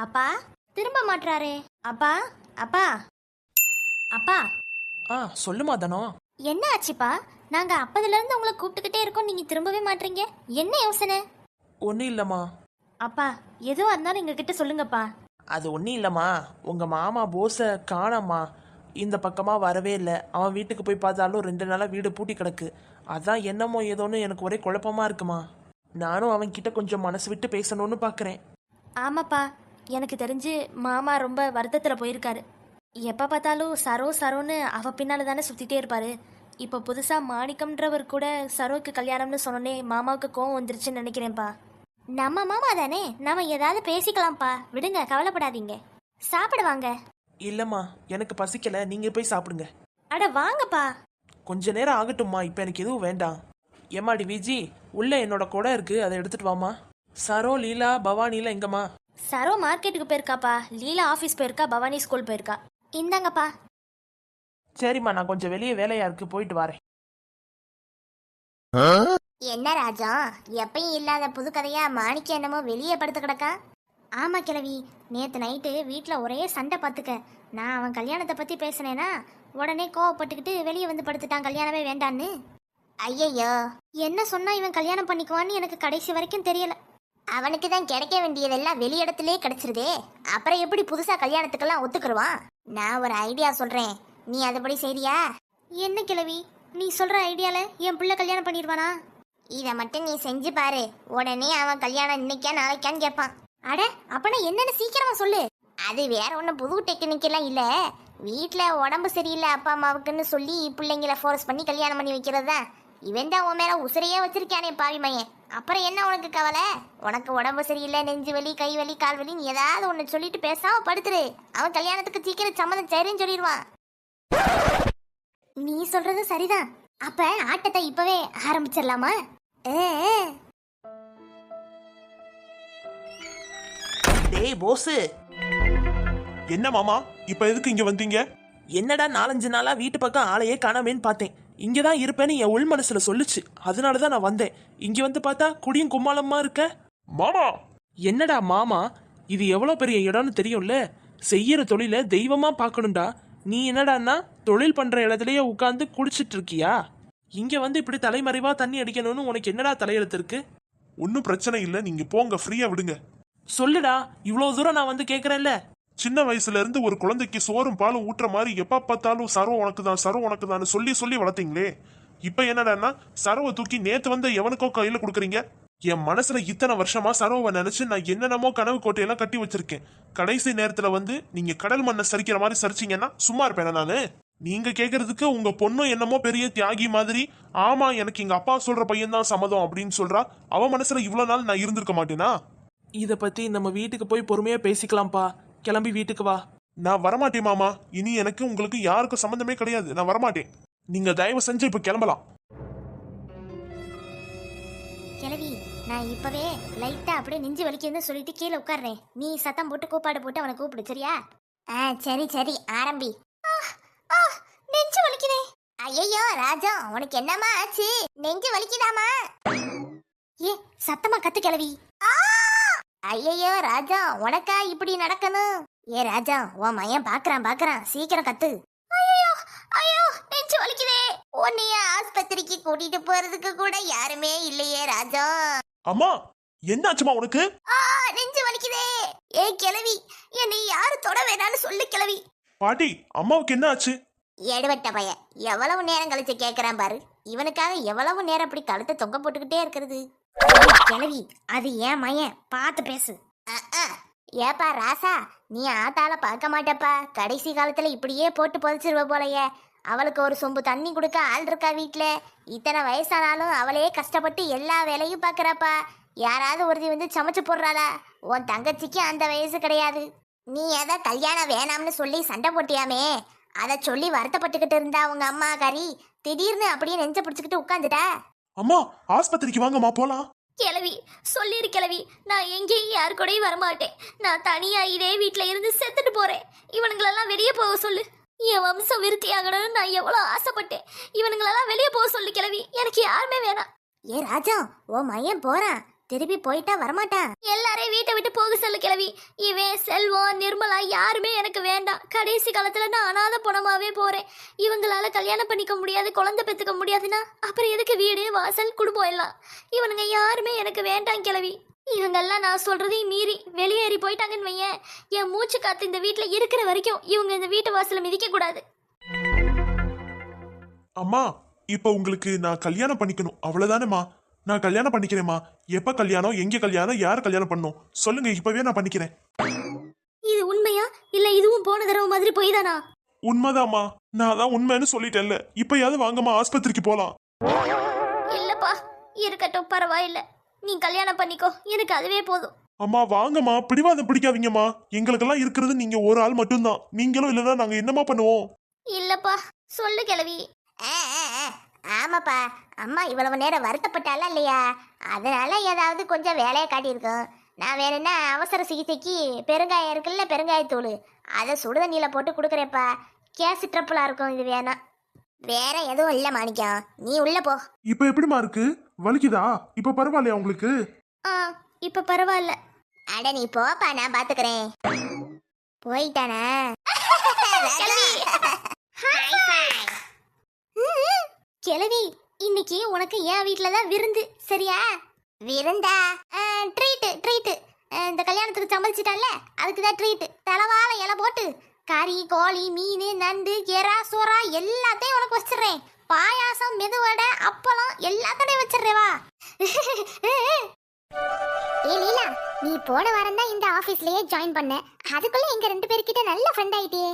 அப்பா திரும்ப மாட்றாரே. அப்பா அப்பா அப்பா. சொல்லுமா தனோ. என்ன ஆச்சுப்பா? நாங்க அப்பதுல இருந்து உங்களை கூப்பிட்டுக்கிட்டே இருக்கோம், நீங்க திரும்பவே மாட்றீங்க. என்ன யோசனை? ஒன்றும் இல்லைம்மா. அப்பா எதுவா இருந்தாலும் எங்க கிட்ட சொல்லுங்கப்பா. அது ஒன்றும் இல்லைம்மா. உங்கள் மாமா போஸை காணோம்மா. இந்த பக்கமாக வரவே இல்லை. அவன் வீட்டுக்கு போய் பார்த்தாலும் 2 நாளாக வீடு பூட்டி கிடக்கு. அதான் என்னமோ ஏதோன்னு எனக்கு ஒரே குழப்பமாக இருக்குமா. நானும் அவன்கிட்ட கொஞ்சம் மனசு விட்டு பேசணும்னு பார்க்குறேன். ஆமாப்பா, எனக்கு தெரிஞ்சு மாமா ரொம்ப வருத்தத்தில் போயிருக்காரு. எப்போ பார்த்தாலும் சரோ சரோன்னு அவ பின்னால் தானே சுற்றிட்டே இருப்பாரு. இப்போ புதுசாக மாணிக்கம்ன்றவர் கூட சரோவுக்கு கல்யாணம்னு சொன்னோன்னே மாமாவுக்கு கோவம் வந்துருச்சுன்னு நினைக்கிறேன்ப்பா. நம்ம மாமா தானே, நம்ம ஏதாவது பேசிக்கலாம்ப்பா. விடுங்க, கவலைப்படாதீங்க. சாப்பிடுவாங்க. இல்லைம்மா, எனக்கு பசிக்கலை. நீங்கள் போய் சாப்பிடுங்க. அட வாங்கப்பா. கொஞ்ச நேரம் ஆகட்டும்மா, இப்போ எனக்கு எதுவும் வேண்டாம். ஏம்மாடி விஜி, உள்ளே என்னோட குடை இருக்குது, அதை எடுத்துகிட்டு வாமா. சரோ, லீலா, பவானிலாம் எங்கம்மா? சரோ மார்க்கெட்டுக்கு போயிருக்காப்பா. லீலா ஆஃபீஸ் போயிருக்கா, பவானி ஸ்கூல் போயிருக்கா. இந்தாங்கப்பா. சரிம்மா, நான் கொஞ்சம் வெளியே வேலையாக இருக்குது, போயிட்டு வரேன். என்ன ராஜா, எப்பயும் இல்லாத புது கதையா மாணிக்க என்னமோ வெளியே படுத்து கிடக்கா? ஆமா கிழவி, நேத்து நைட்டு வீட்டில் ஒரே சண்டை பார்த்துக்க. நான் அவன் கல்யாணத்தை பற்றி பேசினேனா உடனே கோவப்பட்டுக்கிட்டு வெளியே வந்து படுத்துட்டான், கல்யாணமே வேண்டான்னு. ஐயையோ, என்ன சொன்னா இவன் கல்யாணம் பண்ணிக்குவான்னு எனக்கு கடைசி வரைக்கும் தெரியல. அவனுக்கு தான் கிடைக்க வேண்டியதெல்லாம் வெளியிடத்திலே கிடைச்சிருதே, அப்புறம் எப்படி புதுசா கல்யாணத்துக்கெல்லாம் ஒத்துக்குருவான்? நான் ஒரு ஐடியா சொல்றேன், நீ அதுபடி சரியா? என்ன கிழவி, நீ சொல்ற ஐடியால என் பிள்ளை கல்யாணம் பண்ணிடுவானா? இதை மட்டும் நீ செஞ்சு பாரு, உடனே அவன் கல்யாணம் இன்னைக்கா நாளைக்கான்னு கேட்பான். அட அப்பனா என்னன்னு சீக்கிரமா சொல்லு. அது வேற ஒன்றும் புது டெக்னிக் எல்லாம் இல்லை. வீட்டில் உடம்பு சரியில்லை அப்பா அம்மாவுக்குன்னு சொல்லி பிள்ளைங்களை ஃபோர்ஸ் பண்ணி கல்யாணம் பண்ணி வைக்கிறது தான். இவன் தான் உன் மேலே உசிரையே வச்சிருக்கானே பாவி மையன். அப்புறம் என்ன உனக்கு கவலை? உனக்கு உடம்பு சரியில்லை, நெஞ்சு வலி, கை வலி, கால் வலி, நீ ஏதாவது ஒன்று சொல்லிட்டு பேசாம படுத்துரு. அவன் கல்யாணத்துக்கு சீக்கிரம் சம்மதம் சரின்னு சொல்லிடுவான். நீ சொல்றது சரிதான். அப்ப ஆட்டத்தை இப்பவே ஆரம்பிச்சிடலாமா? டேய் போஸ். என்ன மாமா, இப்ப எதுக்கு இங்க வந்தீங்க? என்னடா 4-5 நாளா வீட்டு பக்கம் ஆளையே காணாமேன்னு பார்த்தேன். இங்கே தான் இருப்பேன்னு என் உள் மனசுல சொல்லுச்சு. அதனால தான் நான் வந்தேன். இங்கே வந்து பார்த்தா குடியும் கும்மாளமா இருக்க. மாமா. என்னடா மாமா, இது எவ்வளோ பெரிய இடம்னு தெரியும்ல. செய்யற தொழிலை தெய்வமா பார்க்கணும்டா. நீ என்னடான்னா தொழில் பண்ற இடத்துலயே உட்காந்து குடிச்சிட்டு இருக்கியா? இங்க வந்து இப்படி தலைமறைவா தண்ணி அடிக்கணும்னு உனக்கு என்னடா தலையெழுத்து இருக்கு? ஒன்னும் பிரச்சனை இல்ல, நீங்க போங்க, ஃப்ரீயா விடுங்க. சொல்லுடா, இவ்வளவு தூரம் நான் வந்து கேக்குறேன்ல. சின்ன வயசுல இருந்து ஒரு குழந்தைக்கு சோறும் பாலும் ஊட்டுற மாதிரி எப்ப பார்த்தாலும் சரோ உனக்கு தான், சரோ உனக்கு தான் சொல்லி சொல்லி வளர்த்தீங்களே. இப்ப என்னடான்னா சரோவை தூக்கி நேத்து வந்து எவனுக்கோ கையில கொடுக்குறீங்க. என் மனசுல இத்தனை வருஷமா சரோவை நினைச்சு நான் என்னென்னமோ கனவு கோட்டையெல்லாம் கட்டி வச்சிருக்கேன். கடைசி நேரத்துல வந்து நீங்க கடல் மண்ணை சரிக்கிற மாதிரி சரிச்சிங்கன்னா சும்மா இருப்பேன் நானு? நீங்க கேக்குறதுக்கு உங்க பொண்ணும் என்னமோ பெரிய தியாகி மாதிரி, ஆமா எனக்கு எங்க அப்பா சொல்ற பையன் தான் சம்மதம் அப்படின்னு சொல்றா. அவ மனசுல இவ்வளவு நாள் நான் இருந்திருக்க மாட்டேனா? இத பத்தி நம்ம வீட்டுக்கு போய் பொறுமையா பேசிக்கலாம்ப்பா. கிளம்பி வீட்டுக்கு வா. நான் வரமாட்டேன் மாமா. இனி எனக்கு உங்களுக்கு யாருக்கும் சம்பந்தமே கிடையாது. நான் வரமாட்டேன். நீங்க தயவு செஞ்சு இப்ப கிளம்பலாம். கிழவி, நான் இப்பவே லைட்டா அப்படியே நெஞ்சு வலிக்குதுன்னு சொல்லிட்டு கீழே உட்கார்றேன். நீ சத்தம் போட்டு கூப்பாடு போட்டு அவனை கூப்பிடு, சரியா? சரி சரி, ஆரம்பி. நெஞ்சு வலிக்குதே. ஐயோ ராஜா, உனக்கு என்னமா ஆச்சு? நெஞ்சு வலிக்குதாமா? ஏ சத்தமா கத்து கிழவி. ஐயோ ராஜா, உனக்கா இப்படி நடக்கணும்? ஏ ராஜா, உன் மையன் பாக்குறான், சீக்கிரம் கத்து. ஐயோ நெஞ்சு வலிக்குதே. உன்னைய ஆஸ்பத்திரிக்கு கூட்டிட்டு போறதுக்கு கூட யாருமே இல்லையே ராஜா. அம்மா, என்னாச்சுமா உனக்கு? நெஞ்சு வலிக்குதே. ஏ கிழவி, என்னை யாரு தொட வேணான்னு சொல்லு கிழவி. பாட்டி, அம்மாவுக்கு என்ன ஆச்சு? எடுவட்ட பையன், எவ்வளவு நேரம் கழிச்சு கேக்குறான் பாரு. இவனுக்காக எவ்வளவு நேரம் அப்படி கழுத்தை தொங்க போட்டுக்கிட்டே இருக்கிறது. கிழவி, அது ஏன் மையன், பார்த்து பேசு. ஏப்பா ராசா, நீ ஆத்தால பார்க்க மாட்டப்பா. கடைசி காலத்துல இப்படியே போட்டு புதைச்சிருவ போலையே. அவளுக்கு ஒரு சொம்பு தண்ணி கொடுக்க ஆள் இருக்கா வீட்டுல? இத்தனை வயசானாலும் அவளே கஷ்டப்பட்டு எல்லா வேலையும் பாக்குறாப்பா. யாராவது ஒருத்தி வந்து சமைச்சு போடுறாளா? உன் தங்கச்சிக்கு அந்த வயசு கிடையாது. நீ எதை கல்யாணம் வேணாம்னு சொல்லி சண்டை போட்டியாமே, அதை சொல்லி வருத்தப்பட்டுக்கிட்டு இருந்தா உங்க அம்மா காரி திடீர்னு அப்படியே நெஞ்ச பிடிச்சுக்கிட்டு உட்காந்துட்டா. அம்மா, ஆஸ்பத்திரிக்கு வாங்கம்மா போலாம். கிழவி சொல்லிரு கிழவி, நான் எங்கேயும் யாரு கூடயும் வரமாட்டேன். நான் தனியா இதே வீட்டுல இருந்து செத்துட்டு போறேன். இவனுங்களெல்லாம் வெளியே போக சொல்லு. என் வம்சம் விருத்தி ஆகணும்னு நான் எவ்வளவு ஆசைப்பட்டேன். இவனுங்களெல்லாம் வெளியே போக சொல்லு கிழவி, எனக்கு யாருமே வேணாம். ஏ ராஜா, ஓ மையன் போறான், திருப்பி போயிட்டா வரமாட்டான். எல்லாரையும் வீட்டை விட்டு போக சொல்லு கிழவி. இவன் செல்வம் நிர்மலா யாருமே எனக்கு வேண்டாம். கடைசி காலத்துல நான் அனாதை பணமாவே போறேன். இவங்களால கல்யாணம் பண்ணிக்க முடியாது, குழந்தை பெத்துக்க முடியாதுன்னா அப்புறம் எதுக்கு வீடு வாசல் குடும்பம் எல்லாம்? இவனுங்க யாருமே எனக்கு வேண்டாம் கிழவி. இவங்கெல்லாம் நான் சொல்றதையும் மீறி வெளியேறி போயிட்டாங்கன்னு வையேன், என் மூச்சு காத்து இந்த வீட்டுல இருக்கிற வரைக்கும் இவங்க இந்த வீட்டு வாசல மிதிக்க கூடாது. அம்மா இப்ப உங்களுக்கு நான் கல்யாணம் பண்ணிக்கணும் அவ்வளவுதானேம்மா? நான் கல்யாணம் பண்ணிக்கிறேம்மா. எப்ப கல்யாணம், எங்க கல்யாணம், யார் கல்யாணம் பண்ணும் சொல்லுங்க, இப்பவே நான் பண்ணிக்கிறேன். இது உண்மையா இல்ல இதுவும் போன தடவை மாதிரி பொய் தானா? உண்மைதாம்மா, நான் தான் உண்மைன்னு சொல்லிட்டேன்ல. இப்பயாவது வாங்கம்மா, ஆஸ்பத்திரிக்கு போலாம். இல்லப்பா, இருக்கட்டும், பரவாயில்ல. நீ கல்யாணம் பண்ணிக்கோ, எனக்கு அதுவே போதும். அம்மா வாங்கம்மா, பிடிவாதம் பிடிக்காதீங்கம்மா. எங்களுக்கெல்லாம் இருக்கிறது நீங்க ஒரு ஆள் மட்டும்தான். நீங்களும் இல்லைன்னா நாங்க என்னமா பண்ணுவோம்? இல்லப்பா, சொல்லு கிழவி. ஆமாப்பா, அம்மா இவ்வளவு நேரம் வருத்தப்பட்டால இல்லையா, அதனால ஏதாவது கொஞ்சம் வேலையை காட்டியிருக்கோம். நான் வேணும்னா அவசர சிகிச்சைக்கு பெருங்காயம் இருக்குல்ல, பெருங்காயத்தூள், அதை சுடுதண்ணியில் போட்டு கொடுக்குறேப்பா. கேஸ் ட்ரப்பிளாக இருக்கும், இது வேணாம். வேற எதுவும் இல்லை மாணிக்கம், நீ உள்ள போ. இப்ப எப்படிமா இருக்கு? வலிக்குதா? இப்ப பரவாயில்லையா உங்களுக்கு? ஆ, இப்ப பரவாயில்ல. அட நீ போப்பா, நான் பாத்துக்கிறேன். போயிட்டானா? கிழவி, இன்னைக்கு உனக்கு என் வீட்டுல தான் விருந்து, சரியா? விருந்தா? ட்ரீட். இந்த கல்யாணத்துக்கு சம்மதிச்சிட்டான்ல, அதுக்கு தான் ட்ரீட். தலவாழை இலை போட்டு கறி, கோழி, மீன், நண்டு, எறா, சோறா எல்லாத்தையும் உனக்கு வச்சிடுறேன். பாயாசம், மெதுவடை, அப்பளம் எல்லாத்தையும் வச்சிடுறேவா? ஏ லீலா, நீ போன வாரம் தான் இந்த ஆபீஸ்லயே ஜாயின் பண்ண, அதுக்குள்ள எங்க 2 பேர்கிட்ட நல்ல ஃப்ரெண்ட் ஆயிட்டியே.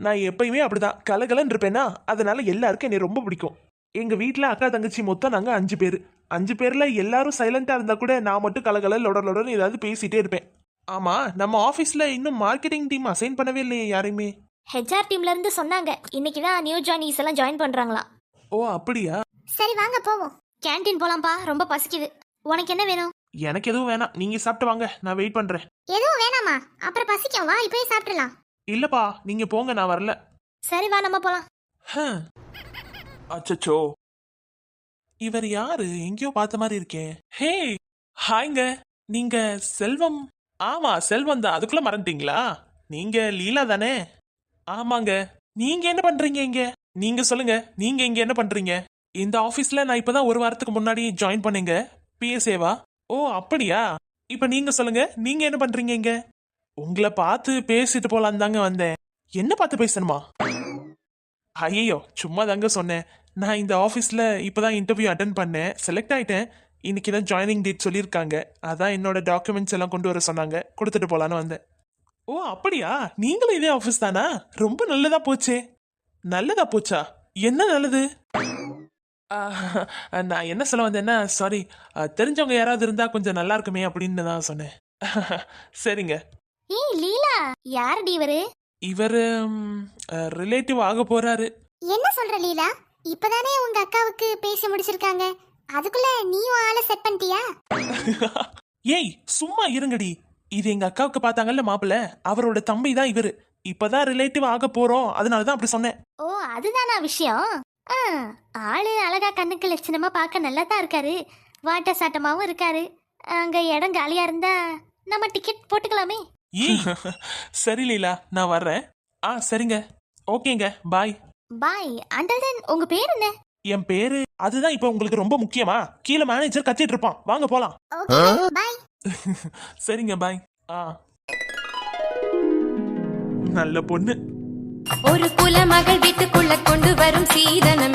நான் எப்பயுமே அப்படிதான் கலகலன்னு இருப்பேனா, அதனால எல்லாருக்கும் என்னை ரொம்ப பிடிக்கும். எங்க வீட்டில் அக்கா தங்கச்சி மொத்தம் நாங்கள் 5 பேர். 5 பேர்ல எல்லாரும் சைலண்டா இருந்தா கூட நான் மட்டும் கலகல லொடன்னு ஏதாவது பேசிட்டே இருப்பேன். ஆமா, நம்ம ஆபீஸ்ல இன்னும் மார்க்கெட்டிங் டீம் அசைன் பண்ணவே இல்லையே யாரையுமே. ஹெச்ஆர் டீம்ல இருந்து சொன்னாங்க, இன்னைக்கு தான் நியூ ஜாயினிஸ் எல்லாம் ஜாயின் பண்றாங்களாம். ஓ அப்படியா? சரி வாங்க போவோம். கேண்டீன் போலாம்பா, ரொம்ப பசிக்குது. உனக்கு என்ன வேணும்? எனக்கு எதுவும் வேணாம், நீங்க சாப்பிட்டு வாங்க, நான் வெயிட் பண்றேன். எதுவும் வேணாமா? அப்புறம் பசிக்கும், வா இப்பவே சாப்பிடலாம். இல்லப்பா, நீங்க போங்க, நான் வரல. சரி வா, நம்ம போலாம். அச்சச்சோ, இவர் யாரு? எங்கேயோ பார்த்த மாதிரி இருக்கே. ஹே, ஹாய்ங்க, நீங்க செல்வம்? ஆமா செல்வம் தான், அதுக்குள்ள மறந்துட்டீங்களா? நீங்க லீலா தானே? ஆமாங்க. நீங்க என்ன பண்றீங்க இங்க? நீங்க சொல்லுங்க, நீங்க இங்க என்ன பண்றீங்க? இந்த ஆபீஸ்ல நான் இப்பதான் 1 வாரத்துக்கு முன்னாடி ஜாயின் பண்ணேங்க. பிஎஸ்ஏவா? ஓ அப்படியா? இப்ப நீங்க சொல்லுங்க, நீங்க என்ன பண்றீங்க இங்க? உங்களை பார்த்து பேசிட்டு போலாம் தாங்க வந்தேன். என்ன பார்த்து பேசணுமா? ஐயோ, சும்மா தாங்க சொன்னேன். நான் இந்த ஆஃபீஸில் இப்போதான் இன்டர்வியூ அட்டன் பண்ணேன், செலக்ட் ஆகிட்டேன். இன்னைக்கு தான் ஜாயினிங் டேட் சொல்லியிருக்காங்க. அதான் என்னோட டாக்குமெண்ட்ஸ் எல்லாம் கொண்டு வர சொன்னாங்க, கொடுத்துட்டு போகலான்னு வந்தேன். ஓ அப்படியா? நீங்களும் இதே ஆஃபீஸ் தானா? ரொம்ப நல்லதா போச்சே. நல்லதா போச்சா? என்ன நல்லது? நான் என்ன சொல்ல வந்தேன்னா, சாரி, தெரிஞ்சவங்க யாராவது இருந்தா கொஞ்சம் நல்லா இருக்குமே அப்படின்னு தான் சொன்னேன். சரிங்க. ஏய் லீலா, யாரடி இவரு? இவரு ரிலேட்டிவ் ஆக போறாரு. என்ன சொல்ற லீலா? இப்பதானே உங்க அக்காவுக்கு பேசி முடிச்சிருக்காங்க, அதுக்குள்ள நீயும் ஆளை செட் பண்ணிட்டியா? ஏய் சும்மா இருங்கடி. இது எங்க அக்காவுக்கு பார்த்தாங்கல்ல மாப்பிள்ள, அவரோட தம்பி தான் இவரு. இப்பதான் ரிலேட்டிவ் ஆக போறோம், அதனாலதான் அப்படி சொன்னேன். ஓ அதுதானா விஷயம்? ஆளு அழகா, கண்ணுக்கு லட்சணமா பார்க்க நல்லா தான் இருக்காரு. வாட்ட சாட்டமாவும் இருக்காரு. அங்க இடம் காலியா இருந்தா நம்ம டிக்கெட் போட்டுக்கலாமே. சரி லீலா, நான் வர்றேன். சரிங்க, ஓகேங்க, பாய். பாய். அண்டல் தென் உங்க பேர் என்ன? என் பேரு அதுதான் இப்ப உங்களுக்கு ரொம்ப முக்கியமா? கீழே மேனேஜர் கத்திட்டு இருப்பான், வாங்க போலாம். பாய். சரிங்க, பாய். நல்ல பொண்ணு. ஒரு குலமகள் வீட்டுக்குள்ள கொண்டு வரும் சீதனம்